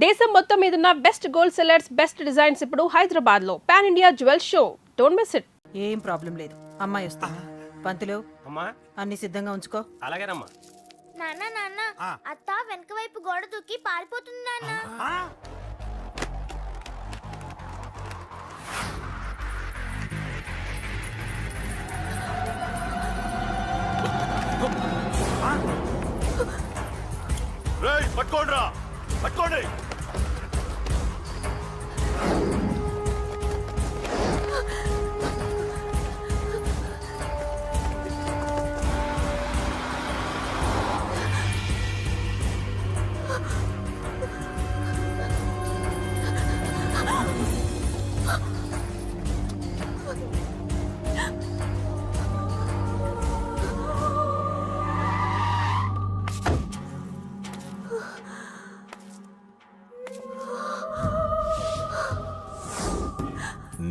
దేశం మొత్తం మీదున్న best gold sellers, best designs ఇప్పుడు హైదరాబాద్ లో pan India jewel show. Don't miss it. ఏం ప్రాబ్లం లేదు, అమ్మాయి వస్తుంది. పంతులు అమ్మా అన్ని సిద్ధంగా ఉంచుకో. అలాగేనమ్మా. నాన్న నాన్న అత్త వెనక వైపు గోడ దూకి పారిపోతుంది నాన్న. రేయ్ పట్టుకోండిరా, పట్టుకోండి.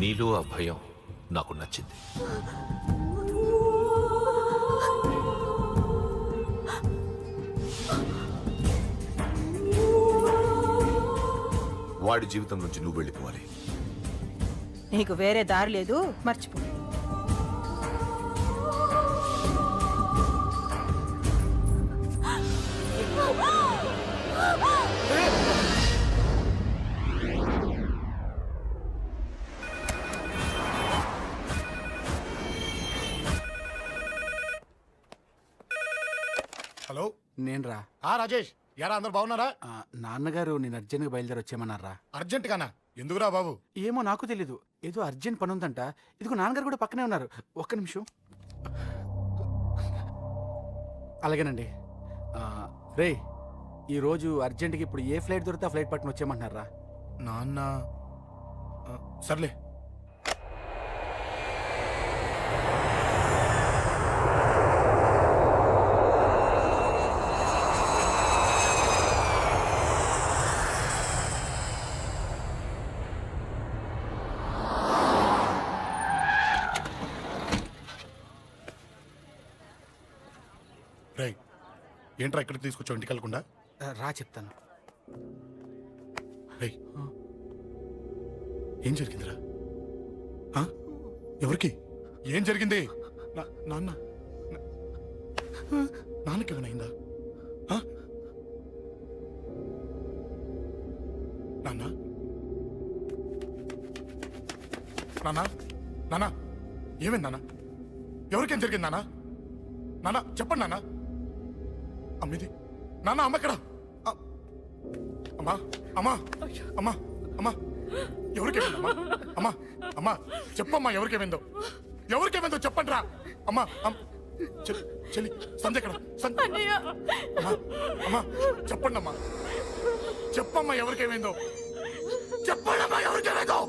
నీలో ఆ భయం నాకు నచ్చింది. వాడి జీవితం నుంచి నువ్వు వెళ్ళిపోవాలి. నీకు వేరే దారి లేదు, మర్చిపో. హలో, నేను రా. రాజేష్. యారా అందరు బాగున్నారా? నాన్నగారు నేను అర్జెంట్గా బయలుదేరి వచ్చేయమన్నారా. అర్జెంట్ గానా? ఎందుకురా బాబు? ఏమో నాకు తెలీదు, ఏదో అర్జెంట్ పని ఉందంట. ఇదిగో నాన్నగారు కూడా పక్కనే ఉన్నారు. ఒక్క నిమిషం. అలాగేనండి. రే, ఈరోజు అర్జెంట్కి ఇప్పుడు ఏ ఫ్లైట్ దొరికితే ఆ ఫ్లైట్ పట్టుకుని వచ్చేయమంటున్నారా. నాన్న సర్లే. రై, ఏంట్రా ఇక్కడికి తీసుకొచ్చావు ఇంటికి వెళ్ళకుండా? రా చెప్తాను. రై, ఏం జరిగిందిరా? ఎవరికి ఏం జరిగింది? నాన్న నాన్నకి ఏమైనా నాన్న నాన్న నాన్న ఏమైంది నాన్న? ఎవరికేం జరిగింది నాన్న? నాన్న చెప్పండి నాన్న. అమ్మిది నాన్న, అమ్మ ఎక్కడ? అమ్మా అమ్మా అమ్మా అమ్మా ఎవరికేమైందమ్మా? అమ్మా అమ్మా చెప్పమ్మా, ఎవరికేమైందో? ఎవరికేమైందో చెప్పండి రా. అమ్మా చెల్లి సంజయ్ ఎక్కడ? అమ్మా అమ్మా చెప్పండి అమ్మా, చెప్పమ్మా ఎవరికేమైందో? చెప్పండి అమ్మా ఎవరికేమైందో?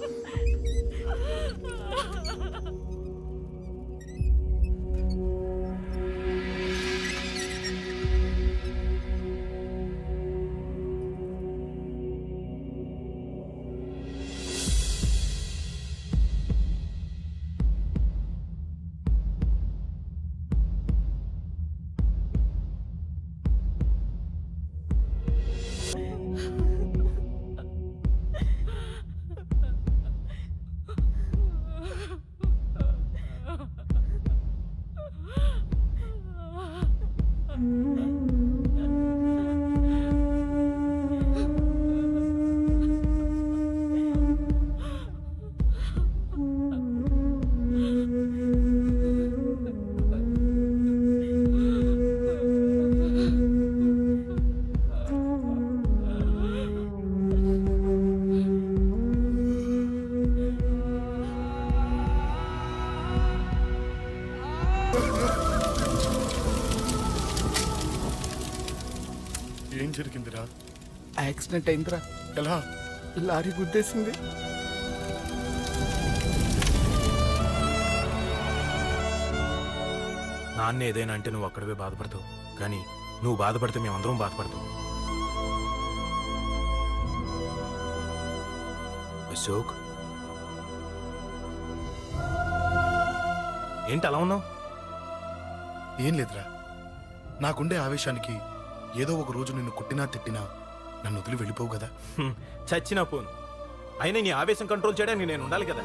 ఏం జరిగిందిరా? యాక్సిడెంట్ అయిందిరా. ఎలా? లారీ గుద్దేసింది. నాన్న ఏదైనా అంటే నువ్వు అక్కడవే బాధపడతావు, కానీ నువ్వు బాధపడితే మేమందరం బాధపడతాం. అశోక్, ఏంటి అలా ఉన్నావు? ఏం లేదురా, నాకుండే ఆవేశానికి ఏదో ఒక రోజు నిన్ను కొట్టినా తిట్టినా నన్ను వదిలి వెళ్ళిపోవు కదా? చచ్చినా పోను. అయినా నీ ఆవేశం కంట్రోల్ చేయడానికి నేను ఉండాలి కదా.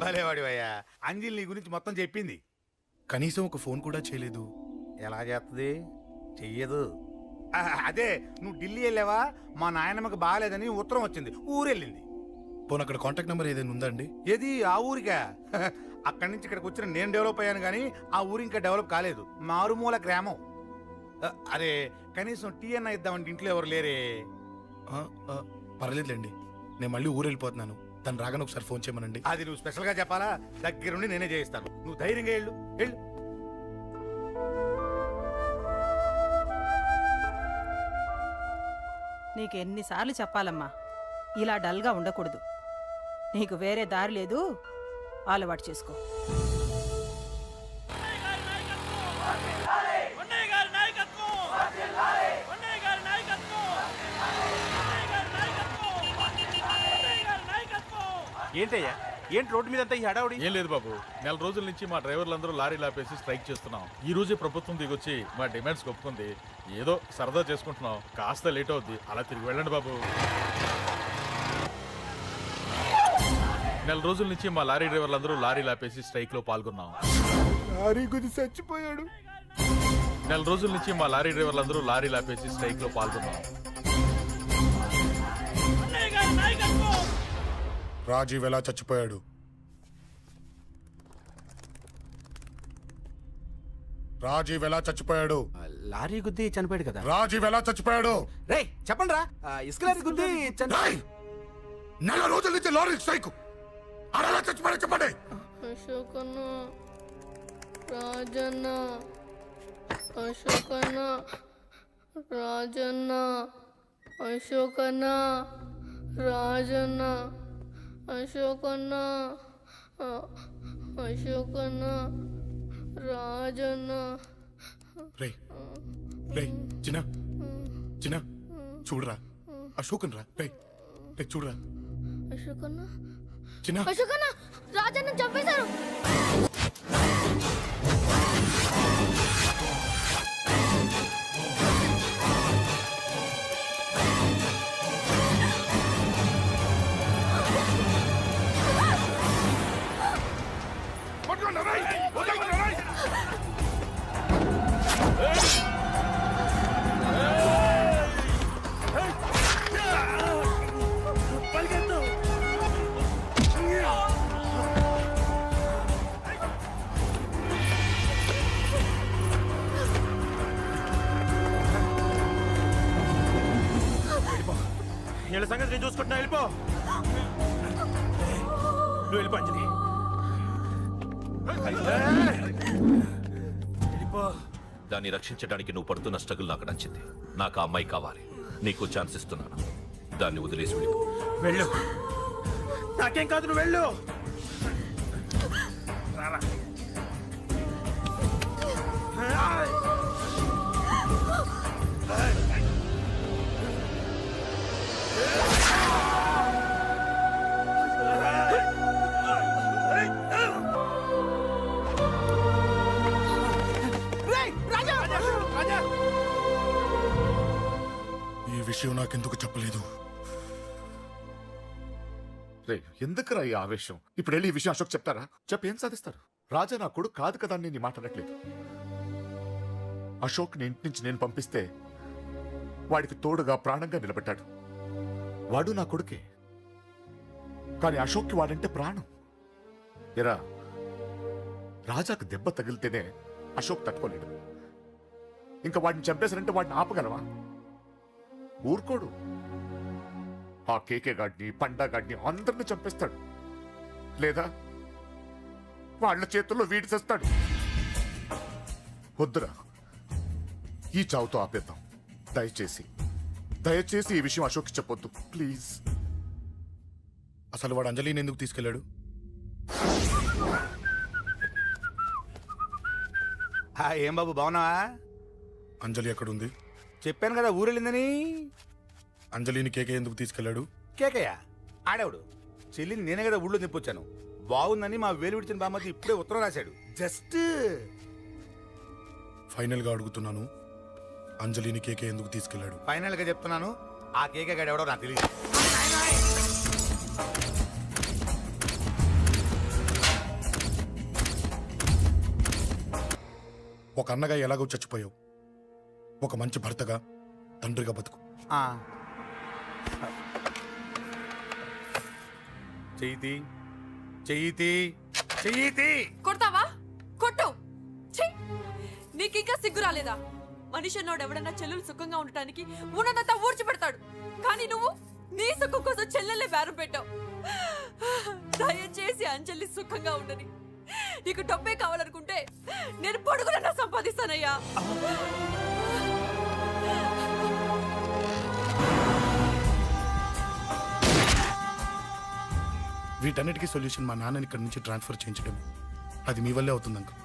భలేవాడివయ్యా, అంజలి నీ గురించి మొత్తం చెప్పింది. కనీసం ఒక ఫోన్ కూడా చేయలేదు. ఎలా చేస్తుంది? చెయ్యదు. అదే నువ్వు ఢిల్లీ వెళ్ళావా, మా నాయనమ్మకి బాగాలేదని ఉత్తరం వచ్చింది, ఊరెళ్ళింది. పోనీ అక్కడ కాంటాక్ట్ నెంబర్ ఏదైనా ఉందా అండి? ఏది ఆ ఊరికా? అక్కడి నుంచి ఇక్కడికి వచ్చిన నేను డెవలప్ అయ్యాను కానీ ఆ ఊరు ఇంకా డెవలప్ కాలేదు, మారుమూల గ్రామం. అరే కనీసం టీ అన్న ఇద్దామంటే ఇంట్లో ఎవరు లేరే. పర్లేదులేండి, నేను మళ్ళీ ఊరు వెళ్ళిపోతున్నాను. తను రాగానే ఒకసారి ఫోన్ చేయమనండి. అది నువ్వు స్పెషల్గా చెప్పాలా? దగ్గరుండి నేనే చేయిస్తాను, నువ్వు ధైర్యంగా వెళ్ళు వెళ్ళు. నీకు ఎన్నిసార్లు చెప్పాలమ్మా, ఇలా డల్గా ఉండకూడదు. నీకు వేరే దారి లేదు, అలవాటు చేసుకో. ఏంటయ్యా, ఏంటి రోడ్డు మీద అంతా ఈ హడావుడి? ఏం లేదు బాబు, నెల రోజుల నుంచి మా డ్రైవర్లందరూ లారీలు ఆపేసి స్ట్రైక్ చేస్తున్నాం. ఈ రోజే ప్రభుత్వం దిగొచ్చి మా డిమాండ్స్ ఒప్పుకుంది. ఏదో సరదా చేసుకుంటున్నాం, కాస్త లేట్ అవుద్ది, అలా తిరిగి వెళ్ళండి బాబు. నెల రోజుల నుంచి మా లారీ డ్రైవర్లందరూ లారీలు ఆపేసి స్ట్రైక్ లో పాల్గొన్నాం. లారీ గుద్ది చచ్చిపోయాడు. నెల రోజుల నుంచి మా లారీ డ్రైవర్లందరూ లారీలు ఆపేసి స్ట్రైక్ లో పాల్గొన్నాం. రాజీవ్ ఎలా చచ్చిపోయాడు? రాజీవ్ ఎలా చచ్చిపోయాడు? లారీ గుద్ది చనిపోయాడు కదా. రాజీవ్ ఎలా చచ్చిపోయాడు? రేయ్ చెప్పండి రా, ఇసుక లారీ గుద్ది రేయ్! నెల రోజుల నుంచి లారీ స్ట్రైక్, అలా చచ్చిపోయాడు చెప్పండి. అశోకన్న, రాజన్న, అశోకన్న, రాజన్న, అశోకన్న, రాజన్న, అశోకన్న, అశోకన్న, రాజన్న. రేయ్ రేయ్ చిన్న చిన్న చూడరా, అశోకన్ రా. రేయ్ రేయ్ చూడరా అశోకన్న, చిన్న. అశోకన్న, రాజన్న చంపేశారు. వీళ్ళ సంగతి నేను చూసుకుంటున్నా, వెళ్ళిపో. నువ్వు వెళ్ళిపో అంజలి. వెళ్ళిపో. దాన్ని రక్షించడానికి నువ్వు పడుతున్న స్ట్రగుల్ నాకు నచ్చింది. నాకు ఆ అమ్మాయి కావాలి. నీకు ఛాన్స్ ఇస్తున్నాను, దాన్ని వదిలేసి వెళ్ళిపో. వెళ్ళు. నాకేం కాదు, నువ్వు వెళ్ళు. రారా. ఈ విషయం నాకెందుకు చెప్పలేదు? రే ఎందుకురా ఈ ఆవేశం? ఇప్పుడు వెళ్ళి ఈ విషయం అశోక్ చెప్తారా? చెప్పి ఏం సాధిస్తారు? రాజా నా కొడుకు కాదు కదా అని నేను మాట్లాడట్లేదు. అశోక్ ని ఇంటి నుంచి నేను పంపిస్తే వాడికి తోడుగా ప్రాణంగా నిలబెట్టాడు. వాడు నా కొడుకే, కానీ అశోక్కి వాడంటే ప్రాణం. ఎరా, రాజాకు దెబ్బ తగిలితేనే అశోక్ తట్టుకోలేడు. ఇంకా వాడిని చంపేశారంటే వాడిని ఆపగలవా? ఊరుకోడు. ఆ కేకే గాడిని, పండా గాడిని అందరిని చంపేస్తాడు, లేదా వాళ్ళ చేతుల్లో వీడి చేస్తాడు. వద్దురా, ఈ చావుతో ఆపేద్దాం. దయచేసి దయచేసి ఈ విషయం అశోక్ చెప్పొద్దు ప్లీజ్. అసలు వాడు అంజలిని ఎందుకు తీసుకెళ్ళాడు? ఏం బాబు బాగున్నావా? అంజలి ఎక్కడుంది? చెప్పాను కదా ఊరెళ్ళిందని. అంజలిని కేకే ఎందుకు తీసుకెళ్ళాడు? కేకయ్య ఆడేవాడు, చెల్లిని నేనే కదా ఊళ్ళో నింపొచ్చాను. బాగుందని మా వేలు విడిచిన బామ్మతి ఇప్పుడే ఉత్తరం రాశాడు. జస్ట్ ఫైనల్ గా అడుగుతున్నాను, అంజలిని కేకే ఎందుకు తీసుకెళ్లాడు? ఫైనల్ గా చెప్తున్నాను, ఆ కేకే గడు ఎవడో నాకు తెలియదు. ఒక అన్నగా ఎలాగో చచ్చిపోయావు, ఒక మంచి భర్తగా, తండ్రిగా బతుకు. చెయ్యితి చెయ్యితి చెయ్యితి. కొడతావా? కొట్టు. ఛీ! నీకింకా సిగ్గు రాలేదా? మనిషి అన్నోడు ఎవడన్నా చెల్లెలు సుఖంగా ఉండటానికి ఉన్నదంతా ఊడ్చిపెడతాడు. కానీ నువ్వు నీ సుఖం కోసం చెల్లెలే బేరం పెట్టావు. దయచేసి అంజలి సుఖంగా ఉండని. నీకు డబ్బే కావాలనుకుంటే నేను పొడుగులన్నా సంపాదిస్తానయ్యా. వీటన్నిటికీ సొల్యూషన్ మా నాన్నని ఇక్కడి నుంచి ట్రాన్స్ఫర్ చేయించడం. అది మీ వల్లే అవుతుంది అంకుల్.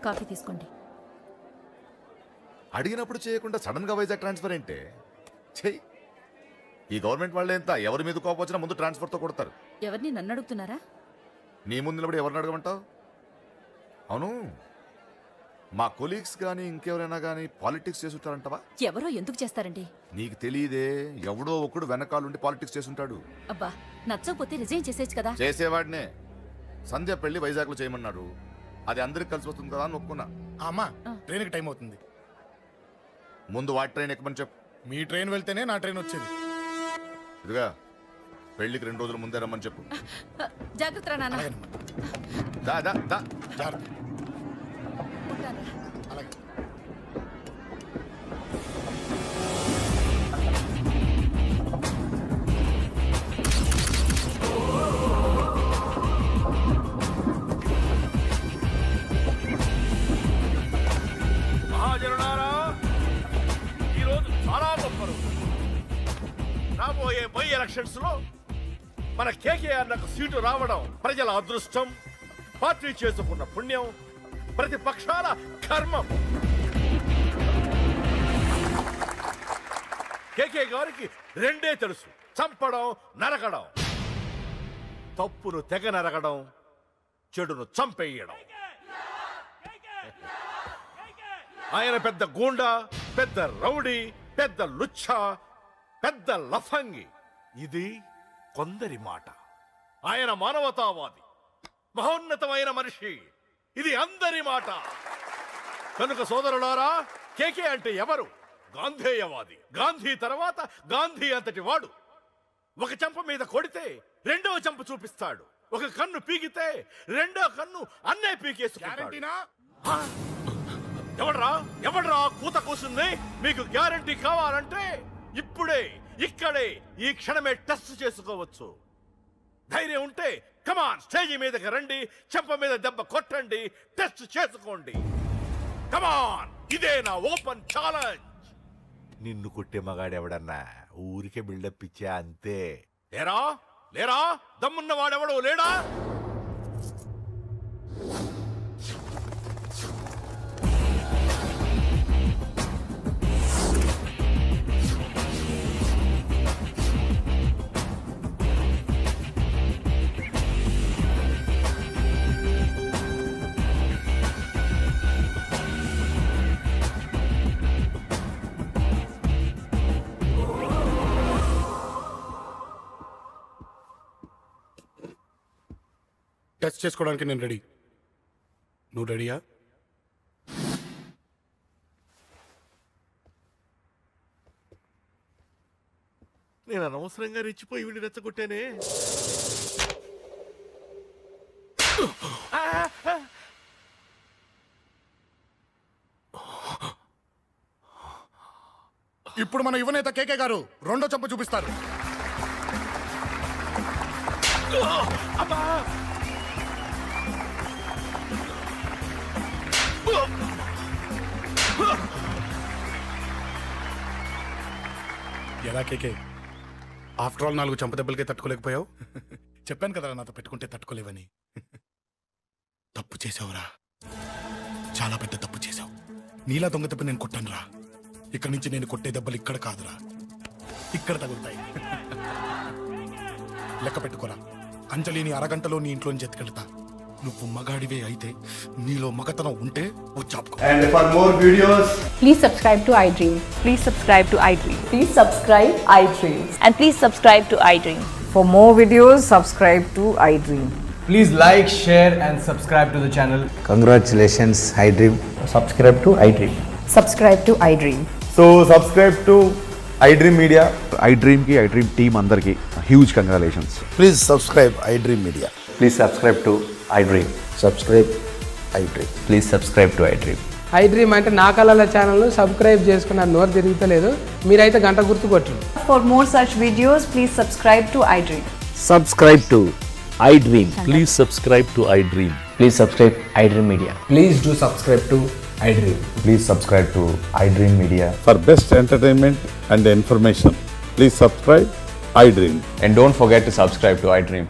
కాఫీ తీసుకోండి. అడిగినప్పుడు చేయకుండా సడన్ గా వైజాగ్ ట్రాన్స్ఫర్ ఏంటే? చెయ్యి. ఈ గవర్నమెంట్ వాళ్ళే ఎంత, ఎవరి మీద కోపం వచ్చినా ముందు ట్రాన్స్ఫర్ తో కొడతారు. ఎవరిని నన్ను అడుగుతున్నారా? నీ ముందు నిలబడి ఎవరిని అడగమంటావు? అవును, మా కొలీగ్స్ కానీ ఇంకెవరైనా కానీ పాలిటిక్స్ చేస్తుంటారంటవా? ఎవరో ఎందుకు చేస్తారండి? నీకు తెలియదే, ఎవడో ఒకడు వెనకాలండి పాలిటిక్స్ చేస్తుంటాడు. అబ్బా, నచ్చకపోతే రిజైన్ చేసేయచ్చు కదా. చేసేవాడినే. సంధ్య పెళ్లి వైజాగ్ లో చేయమన్నాడు, అది అందరికి కలిసి వస్తుంది కదా అని ఒప్పుకున్నా. అమ్మా, ట్రైన్కి టైం అవుతుంది. ముందు వాటి ట్రైన్ ఎక్కమని చెప్పు. మీ ట్రైన్ వెళ్తేనే నా ట్రైన్ వచ్చేది. ఇదిగా పెళ్లికి 2 రోజుల ముందే రమ్మని చెప్పు. జాగ్రత్త నాన్న. దా దా దా. జాగ్రత్త. అలాగే. మహాజనులారా, ఈరోజు చాలా గొప్ప రోజు. రాబోయే బై ఎలక్షన్స్ లో మన కేకేఆర్ నాకు సీటు రావడం ప్రజల అదృష్టం, పార్టీ చేసుకున్న పుణ్యం, ప్రతిపక్షాల కర్మం. కేకే గారికి రెండే తెలుసు: చంపడం, నరకడం. తప్పును తెగ నరకడం, చెడును చంపేయడం. ఆయన పెద్ద గూండా, పెద్ద రౌడీ, పెద్ద లుచ్చా, పెద్ద లఫంగి. ఇది కొందరి మాట. ఆయన మానవతావాది, మహోన్నతమైన మనిషి. ఇది అందరి మాట. కనుక సోదరులారా, కేకే అంటే ఎవరు? గాంధేయవాది. గాంధీ తర్వాత గాంధీ అంతటి వాడు. ఒక చెంప మీద కొడితే రెండవ చెంప చూపిస్తాడు. ఒక కన్ను పీకితే రెండో కన్ను అన్నే పీకేసుకుంటాడు. ఎవడ్రా కూత కూసింది? మీకు గ్యారంటీ కావాలంటే ఇప్పుడే, ఇక్కడే, ఈ క్షణమే టెస్ట్ చేసుకోవచ్చు. ధైర్యం ఉంటే కమాన్, స్టేజీ మీదకి రండి, చెంప మీద దెబ్బ కొట్టండి, టెస్ట్ చేసుకోండి. కమాన్, ఇదే నా ఓపెన్ ఛాలెంజ్. నిన్ను కొట్టే మగాడెవడన్నా ఊరికే బిల్డప్ ఇచ్చా అంతే. లేరా దమ్మున్న వాడెవడో లేడా? టెస్ట్ చేసుకోవడానికి నేను రెడీ. నువ్వు రెడీయా? నేను అనవసరంగా రెచ్చిపోయి వీడిని రెచ్చగొట్టానే. ఇప్పుడు మన యువనేత కేకే గారు రెండో చెంప చూపిస్తారు. ఎలా కేకే, ఆఫ్టర్ ఆల్ 4 చెంప దెబ్బలకే తట్టుకోలేకపోయావు? చెప్పాను కదరా నాతో పెట్టుకుంటే తట్టుకోలేవని. తప్పు చేసావురా, చాలా పెద్ద తప్పు చేసావు. నీలా దొంగ దెబ్బ నేను కొట్టానురా. ఇక్కడి నుంచి నేను కొట్టే దెబ్బలు ఇక్కడ కాదురా, ఇక్కడ తగులుతాయి. లెక్క పెట్టుకోరా, అంజలిని అరగంటలో నీ ఇంట్లోంచి ఎత్తుకెళ్తా. నువ్వు మగాడివే అయితే, నీలో మగతనం ఉంటే వచ్చాపుకో. And for more videos, Please subscribe to iDream. Please subscribe to iDream. Please subscribe iDream. And please subscribe to iDream. For more videos, subscribe to iDream. please like, share and subscribe to the channel. Congratulations iDream. Subscribe to iDream. Subscribe to iDream. So subscribe to iDream Media. iDream కి iDream team అందరికి huge congratulations. Please subscribe iDream media. Please subscribe to iDream. Subscribe iDream. Please subscribe to iDream. iDream అంటే నా కళల channel subscribe చేసుకున్న నోరు తిరుగుతలేదు. మీరైతే గంట గుర్తు కొట్టండి. For more such videos, please subscribe to iDream. Subscribe to iDream. Please subscribe to I dream. Please subscribe iDream Media. Please do subscribe to iDream. Please subscribe to iDream Media. For best entertainment and information please subscribe I dream. And don't forget to subscribe to iDream.